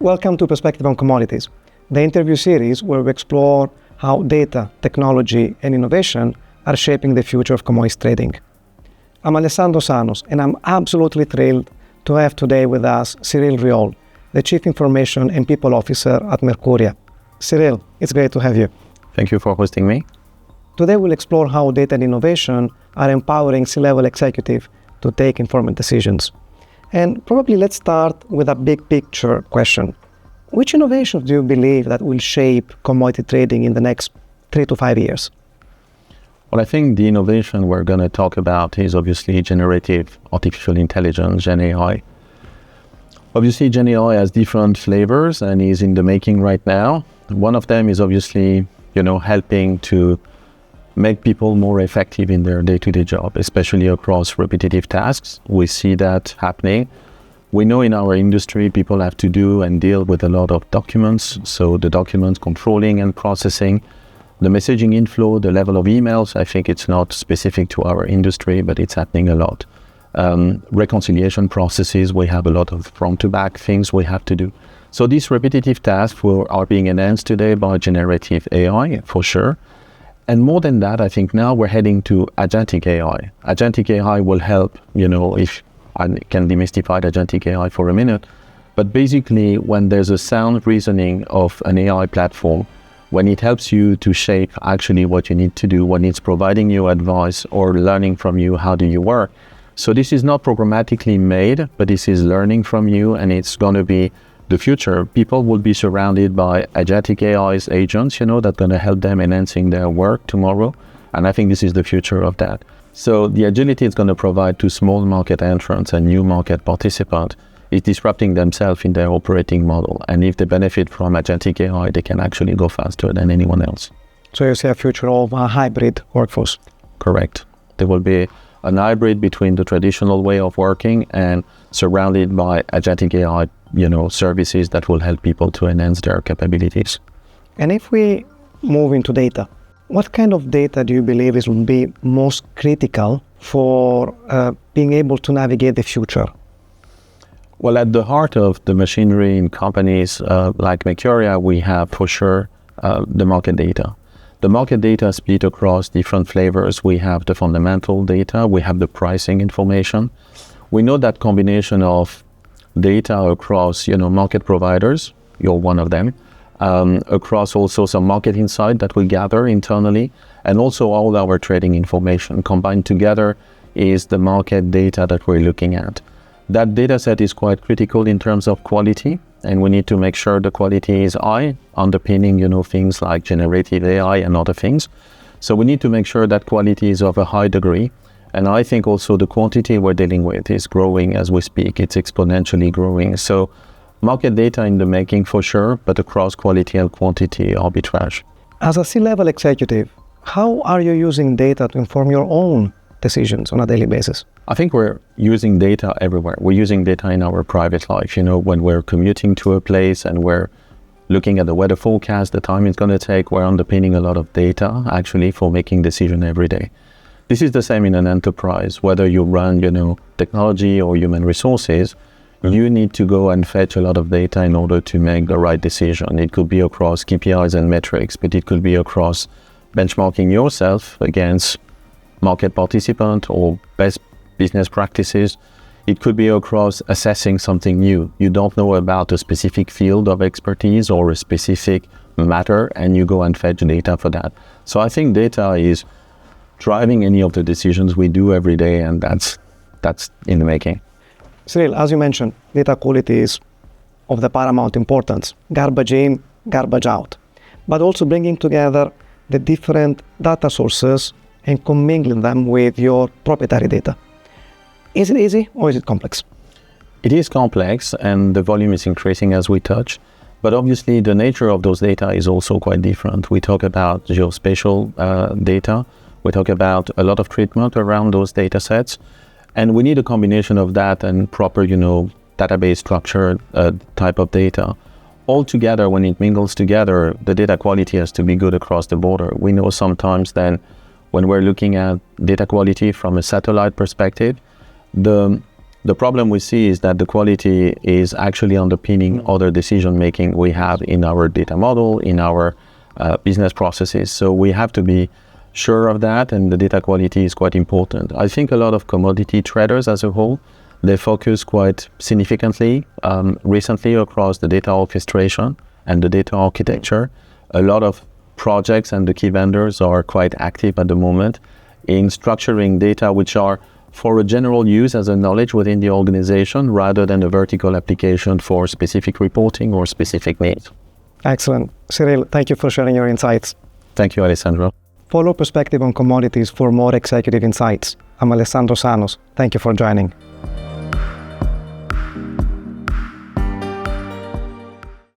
Welcome to Perspective on Commodities, the interview series where we explore how data, technology, and innovation are shaping the future of commodities trading. I'm Alessandro Sanos, and I'm absolutely thrilled to have today with us Cyril Reol, the Chief Information and People Officer at Mercuria. Cyril, it's great to have you. Thank you for hosting me. Today we'll explore how data and innovation are empowering C-level executives to take informed decisions. And probably let's start with a big picture question. Which innovations do you believe that will shape commodity trading in the next 3 to 5 years? Well, I think the innovation we're going to talk about is obviously generative artificial intelligence, Gen AI. Obviously, Gen AI has different flavors and is in the making right now. One of them is obviously, helping to make people more effective in their day-to-day job, especially across repetitive tasks. We see that happening. We know in our industry, people have to do and deal with a lot of documents. So the documents controlling and processing, the messaging inflow, the level of emails, I think it's not specific to our industry, but it's happening a lot. Reconciliation processes, we have a lot of front-to-back things we have to do. So these repetitive tasks are being enhanced today by generative AI, for sure. And more than that, I think now we're heading to agentic AI. Agentic AI will help, if I can demystify agentic AI for a minute. But basically, when there's a sound reasoning of an AI platform, when it helps you to shape actually what you need to do, when it's providing you advice or learning from you, how do you work? So this is not programmatically made, but this is learning from you, and it's going to be the future. People will be surrounded by agentic AI's agents, that are going to help them enhancing their work tomorrow. And I think this is the future of that. So the agility it's going to provide to small market entrants and new market participants is disrupting themselves in their operating model. And if they benefit from agentic AI, they can actually go faster than anyone else. So you see a future of a hybrid workforce? Correct. There will be an hybrid between the traditional way of working and surrounded by agentic AI services that will help people to enhance their capabilities. And if we move into data, what kind of data do you believe will be most critical for being able to navigate the future? Well, at the heart of the machinery in companies like Mercuria, we have for sure the market data. The market data split across different flavors. We have the fundamental data, we have the pricing information. We know that combination of data across, market providers, you're one of them, across also some market insight that we gather internally, and also all our trading information combined together is the market data that we're looking at. That data set is quite critical in terms of quality, and we need to make sure the quality is high, underpinning, things like generative AI and other things. So we need to make sure that quality is of a high degree. And I think also the quantity we're dealing with is growing as we speak. It's exponentially growing. So market data in the making for sure, but across quality and quantity arbitrage. As a C-level executive, how are you using data to inform your own decisions on a daily basis? I think we're using data everywhere. We're using data in our private life. When we're commuting to a place and we're looking at the weather forecast, the time it's going to take, we're underpinning a lot of data actually for making decisions every day. This is the same in an enterprise. Whether you run, technology or human resources, you need to go and fetch a lot of data in order to make the right decision. It could be across KPIs and metrics, but it could be across benchmarking yourself against market participant or best business practices. It could be across assessing something new. You don't know about a specific field of expertise or a specific matter, and you go and fetch data for that. So I think data is driving any of the decisions we do every day, and that's in the making. Cyril, as you mentioned, data quality is of the paramount importance. Garbage in, garbage out. But also bringing together the different data sources and commingling them with your proprietary data. Is it easy or is it complex? It is complex, and the volume is increasing as we touch. But obviously, the nature of those data is also quite different. We talk about geospatial data. We talk about a lot of treatment around those data sets, and we need a combination of that and proper, database structure type of data. All together, when it mingles together, the data quality has to be good across the border. We know sometimes then when we're looking at data quality from a satellite perspective, the The problem we see is that the quality is actually underpinning other decision making we have in our data model, in our business processes. So we have to be sure of that, and the data quality is quite important. I think a lot of commodity traders as a whole, they focus quite significantly recently across the data orchestration and the data architecture. A lot of projects and the key vendors are quite active at the moment in structuring data which are for a general use as a knowledge within the organization rather than a vertical application for specific reporting or specific needs. Excellent. Cyril, thank you for sharing your insights. Thank you, Alessandro. Follow Perspective on Commodities for more executive insights. I'm Alessandro Sanos. Thank you for joining.